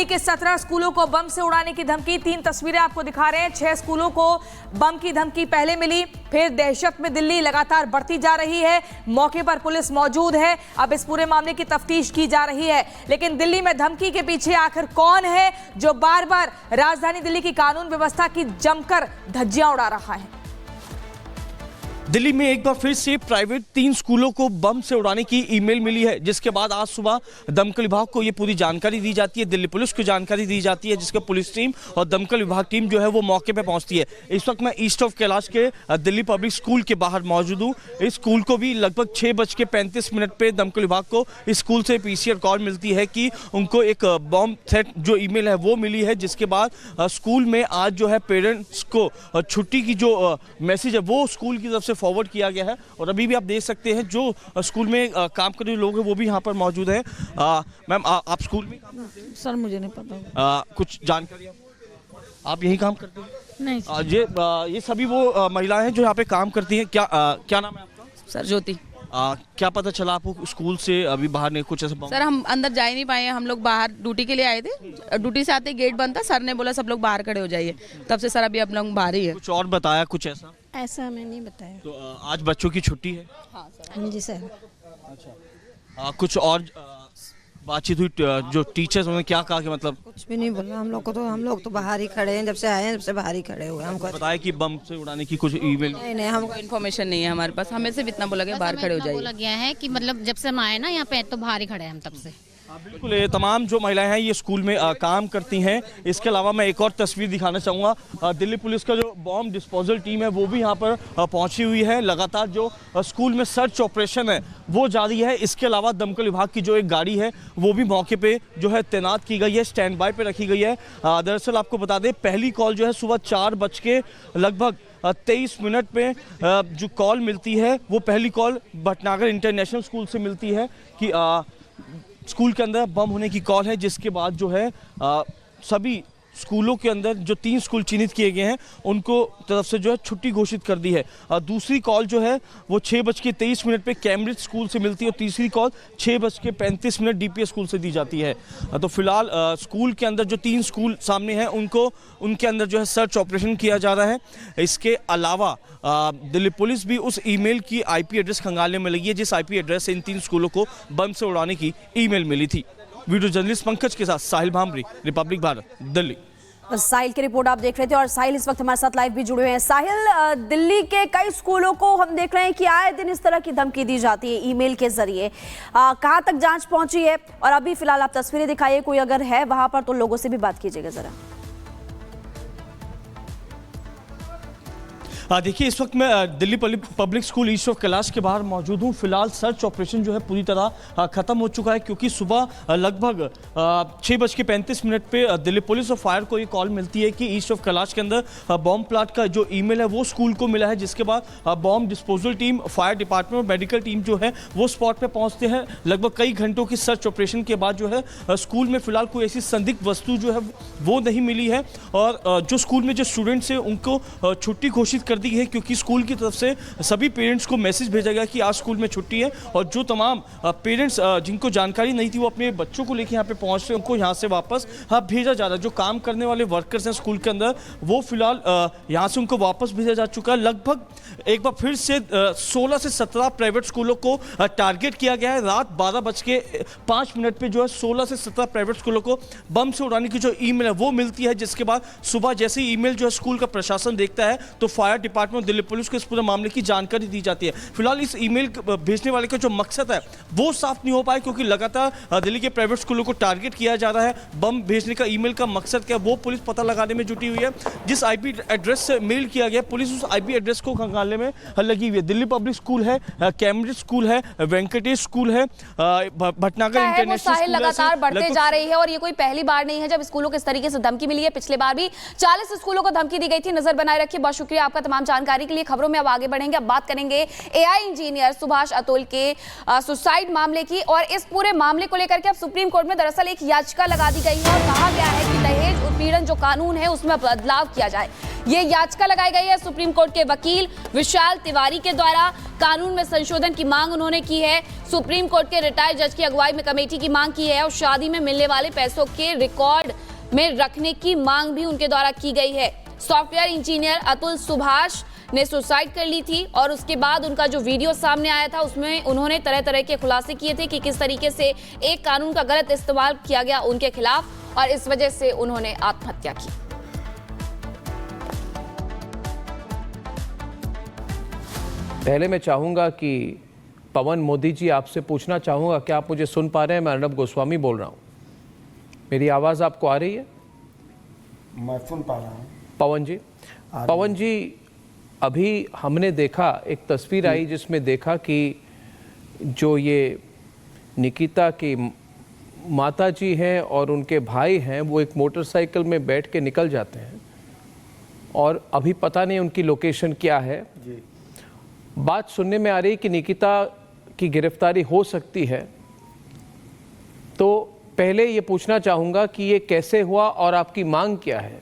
दिल्ली के 17 स्कूलों को बम से उड़ाने की धमकी। 3 तस्वीरें आपको दिखा रहे हैं। 6 स्कूलों को बम की धमकी पहले मिली, फिर दहशत में दिल्ली लगातार बढ़ती जा रही है। मौके पर पुलिस मौजूद है। अब इस पूरे मामले की तफ्तीश की जा रही है। लेकिन दिल्ली में धमकी के पीछे आखिर कौन है जो बार बार राजधानी दिल्ली की कानून व्यवस्था की जमकर धज्जियां उड़ा रहा है? दिल्ली में एक बार फिर से प्राइवेट 3 स्कूलों को बम से उड़ाने की ईमेल मिली है, जिसके बाद आज सुबह दमकल विभाग को ये पूरी जानकारी दी जाती है, दिल्ली पुलिस को जानकारी दी जाती है, जिसके पुलिस टीम और दमकल विभाग टीम जो है वो मौके पे पहुंचती है। इस वक्त मैं ईस्ट ऑफ कैलाश के दिल्ली पब्लिक स्कूल के बाहर मौजूद हूँ। इस स्कूल को भी लगभग 6:35 पे दमकल विभाग को इस स्कूल से पीसीआर कॉल मिलती है कि उनको एक बम थ्रेट जो ईमेल है वो मिली है, जिसके बाद स्कूल में आज जो है पेरेंट्स को छुट्टी की जो मैसेज है वो स्कूल की तरफ से फॉरवर्ड किया गया है। और अभी भी आप देख सकते हैं जो स्कूल में काम कर रहे लोग हैं वो भी यहाँ पर मौजूद हैं। मैम आप स्कूल में काम करते हैं? सर मुझे नहीं पता। कुछ जानकारी आप यही काम करते हैं? नहीं ये सभी वो महिलाएं हैं जो यहाँ पे काम करती हैं। क्या नाम है आपका? सर ज्योति। क्या पता चला आपको स्कूल से अभी बाहर नहीं कुछ ऐसा? सर हम अंदर जा ही नहीं पाए, हम लोग बाहर ड्यूटी के लिए आए थे। ड्यूटी से आते गेट बंद था, सर ने बोला सब लोग बाहर खड़े हो जाइए, तब से सर अभी आप लोग बाहर ही है। कुछ और बताया कुछ ऐसा? ऐसा हमें नहीं बताया। तो आज बच्चों की छुट्टी है? हाँ जी सर। अच्छा, कुछ और बातचीत हुई? जो टीचर्स उन्होंने क्या कहा कि मतलब? कुछ भी नहीं बोला हम लोग तो बाहर ही खड़े हैं, जब से आए हैं जब से बाहर ही खड़े हुए। हमको बताया कि बम से उड़ाने की कुछ ईमेल? नहीं हमको इन्फॉर्मेशन नहीं है हमारे पास। हमें सिर्फ इतना बोला गया बाहर खड़े हो जाइए। बोला गया है कि मतलब जब से हम आए ना यहाँ पे तो बाहर ही खड़े हैं हम तब से। बिल्कुल, ये तमाम जो महिलाएं हैं ये स्कूल में काम करती हैं। इसके अलावा मैं एक और तस्वीर दिखाना चाहूँगा। दिल्ली पुलिस का जो बॉम्ब डिस्पोजल टीम है वो भी यहाँ पर पहुँची हुई है। लगातार जो स्कूल में सर्च ऑपरेशन है वो जारी है। इसके अलावा दमकल विभाग की जो एक गाड़ी है वो भी मौके पे जो है तैनात की गई है, स्टैंड बाय पे रखी गई है। दरअसल आपको बता दें पहली कॉल जो है सुबह 4:23 पे जो कॉल मिलती है वो पहली कॉल भटनागर इंटरनेशनल स्कूल से मिलती है कि स्कूल के अंदर बम होने की कॉल है, जिसके बाद जो है सभी स्कूलों के अंदर जो 3 स्कूल चिन्हित किए गए हैं उनको तरफ से जो है छुट्टी घोषित कर दी है। दूसरी कॉल जो है वो 6:23 पे कैम्ब्रिज स्कूल से मिलती है और तीसरी कॉल 6:35 डीपीएस स्कूल से दी जाती है। तो फिलहाल स्कूल के अंदर जो 3 स्कूल सामने हैं उनके अंदर जो है सर्च ऑपरेशन किया जा रहा है। इसके अलावा दिल्ली पुलिस भी उस ईमेल की आईपी एड्रेस खंगालने में लगी है जिस आईपी एड्रेस से इन 3 स्कूलों को बम से उड़ाने की ईमेल मिली थी। वीडियो जर्नलिस्ट पंकज के साथ साहिल भामरी, रिपब्लिक भारत, दिल्ली। साहिल की रिपोर्ट आप देख रहे थे और साहिल इस वक्त हमारे साथ लाइव भी जुड़े हुए हैं। साहिल, दिल्ली के कई स्कूलों को हम देख रहे हैं कि आए दिन इस तरह की धमकी दी जाती है ईमेल के जरिए। कहां तक जांच पहुंची है और अभी फिलहाल आप तस्वीरें दिखाइए, कोई अगर है वहां पर तो लोगों से भी बात कीजिएगा जरा। देखिए इस वक्त मैं Delhi public school east of Kailash के बाहर मौजूद हूँ। फिलहाल सर्च ऑपरेशन जो है पूरी तरह खत्म हो चुका है, क्योंकि सुबह लगभग 6:35 पे दिल्ली पुलिस और फायर को ये कॉल मिलती है कि ईस्ट ऑफ कैलाश के अंदर बॉम्ब प्लाट का जो ईमेल है वो स्कूल को मिला है, जिसके बाद bomb disposal team, fire department और मेडिकल टीम जो है वो स्पॉट पे पहुंचते हैं। लगभग कई घंटों की सर्च ऑपरेशन के बाद जो है स्कूल में फिलहाल कोई ऐसी संदिग्ध वस्तु जो है वो नहीं मिली है और जो स्कूल में जो स्टूडेंट्स हैं उनको छुट्टी घोषित कर दी है, क्योंकि स्कूल की तरफ से सभी पेरेंट्स को मैसेज भेजा गया कि आज स्कूल में छुट्टी है और जो तमाम पेरेंट्स जिनको जानकारी नहीं थी वो अपने बच्चों को लेकर यहाँ पे पहुँच रहे हैं, उनको यहाँ से वापस भेजा जा रहा है। जो काम करने वाले वर्कर्स हैं स्कूल के अंदर वो फिलहाल यहाँ से उनको वापस भेजा जा चुका है। लगभग एक बार फिर से 16 से 17 प्राइवेट स्कूलों को टारगेट किया गया है। रात 12:05 पे जो है 16 से 17 प्राइवेट स्कूलों को बम से उड़ाने की जो ईमेल है वो मिलती है, जिसके बाद सुबह जैसे ही ईमेल जो है स्कूल का प्रशासन देखता है तो फायर डिपार्टमेंट दिल्ली पुलिस को इस पूरे मामले की जानकारी दी जाती है। फिलहाल इस ईमेल भेजने वाले का जो मकसद है वो साफ नहीं हो पाया, क्योंकि लगातार दिल्ली के प्राइवेट स्कूलों को टारगेट किया जा रहा है। बम भेजने का ईमेल का मकसद क्या है वो पुलिस पता लगाने में जुटी हुई है। जिस आईपी एड्रेस से मेल किया गया पुलिस उस आईपी एड्रेस को खंगालने में लगी हुई है। दिल्ली पब्लिक स्कूल है, कैम्ब्रिज स्कूल है, वेंकटेश स्कूल है, भटनागर इंटरनेशनल स्कूल लगातार बढ़ते जा रही है और ये कोई पहली बार नहीं है जब स्कूलों को इस तरीके से धमकी मिली है। पिछले बार भी 40 स्कूलों को धमकी दी गई थी। नजर बनाए रखिए। बहुत शुक्रिया आपका तमाम जानकारी के लिए। खबरों में अब आगे बढ़ेंगे। अब बात करेंगे एआई इंजीनियर सुभाष अतुल के सुसाइड मामले की और इस पूरे मामले को लेकर के अब सुप्रीम कोर्ट में दरअसल एक याचिका लगा दी गई है और कहा गया है कि दहेज उत्पीड़न जो कानून है उसमें बदलाव किया जाए। ये याचिका लगाई गई है सुप्रीम कोर्ट के वकील विशाल तिवारी के द्वारा। कानून में संशोधन की मांग उन्होंने की है। सुप्रीम कोर्ट के रिटायर्ड जज की अगुवाई में कमेटी की मांग की है और शादी में मिलने वाले पैसों के रिकॉर्ड में रखने की मांग भी उनके द्वारा की गई है। सॉफ्टवेयर इंजीनियर अतुल सुभाष ने सुसाइड कर ली थी और उसके बाद उनका जो वीडियो सामने आया था उसमें उन्होंने तरह तरह के खुलासे किए थे कि किस तरीके से एक कानून का गलत इस्तेमाल किया गया उनके खिलाफ और इस वजह से उन्होंने आत्महत्या की। पहले मैं चाहूंगा कि पवन मोदी जी, आपसे पूछना चाहूंगा कि आप मुझे सुन पा रहे हैं? मैं अर्नब गोस्वामी बोल रहा हूं। मेरी आवाज आपको आ रही है? मैं सुन पा रहा हूं। पवन जी, अभी हमने देखा एक तस्वीर आई जिसमें देखा कि जो ये निकिता की माता जी हैं और उनके भाई हैं वो एक मोटरसाइकिल में बैठ के निकल जाते हैं और अभी पता नहीं उनकी लोकेशन क्या है। जी। बात सुनने में आ रही कि निकिता की गिरफ्तारी हो सकती है। तो पहले ये पूछना चाहूँगा कि ये कैसे हुआ और आपकी मांग क्या है?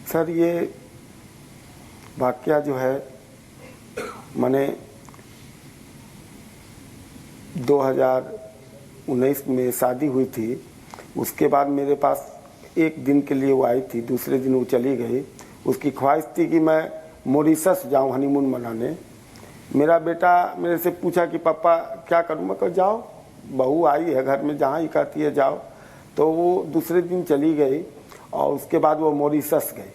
सर, ये वाकया जो है मैंने 2019 में शादी हुई थी। उसके बाद मेरे पास एक दिन के लिए वो आई थी, दूसरे दिन वो चली गई। उसकी ख्वाहिश थी कि मैं मॉरिशस जाऊं हनीमून मनाने। मेरा बेटा मेरे से पूछा कि पापा क्या करूं? मैं कहा जाओ, बहू आई है घर में, जहाँ ही कहती है जाओ। तो वो दूसरे दिन चली गई और उसके बाद वो मॉरिशस गई।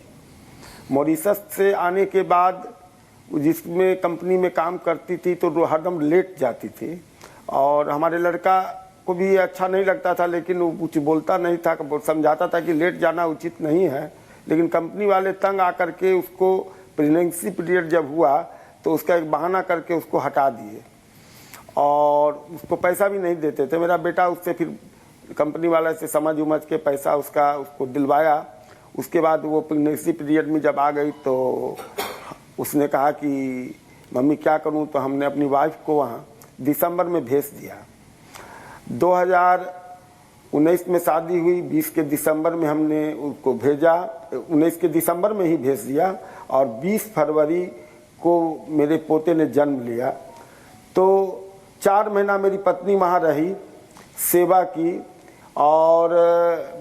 मॉरिशस से आने के बाद जिसमें कंपनी में काम करती थी तो हरदम लेट जाती थी और हमारे लड़का को भी अच्छा नहीं लगता था, लेकिन वो कुछ बोलता नहीं था, समझाता था कि लेट जाना उचित नहीं है। लेकिन कंपनी वाले तंग आकर के उसको प्रेगनेंसी पीरियड जब हुआ तो उसका एक बहाना करके उसको हटा दिए और उसको पैसा भी नहीं देते थे। मेरा बेटा उससे फिर कंपनी वाले से समझ उमझ के पैसा उसको दिलवाया। उसके बाद वो प्रेगनेंसी पीरियड में जब आ गई तो उसने कहा कि मम्मी क्या करूं? तो हमने अपनी वाइफ को वहाँ दिसंबर में भेज दिया। 2019 में शादी हुई, 20 के दिसंबर में हमने उसको भेजा, 19 के दिसंबर में ही भेज दिया और 20 फरवरी को मेरे पोते ने जन्म लिया। तो 4 महीना मेरी पत्नी वहाँ रही, सेवा की और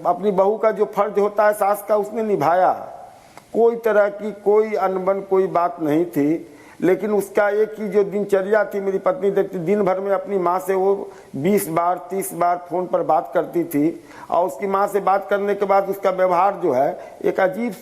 अपनी बहू का जो फर्ज होता है सास का उसने निभाया। कोई तरह की कोई अनबन कोई बात नहीं थी। लेकिन उसका एक ही जो दिनचर्या थी, मेरी पत्नी देखती दिन भर में अपनी माँ से वो 20 बार 30 बार फोन पर बात करती थी और उसकी माँ से बात करने के बाद उसका व्यवहार जो है एक अजीब सा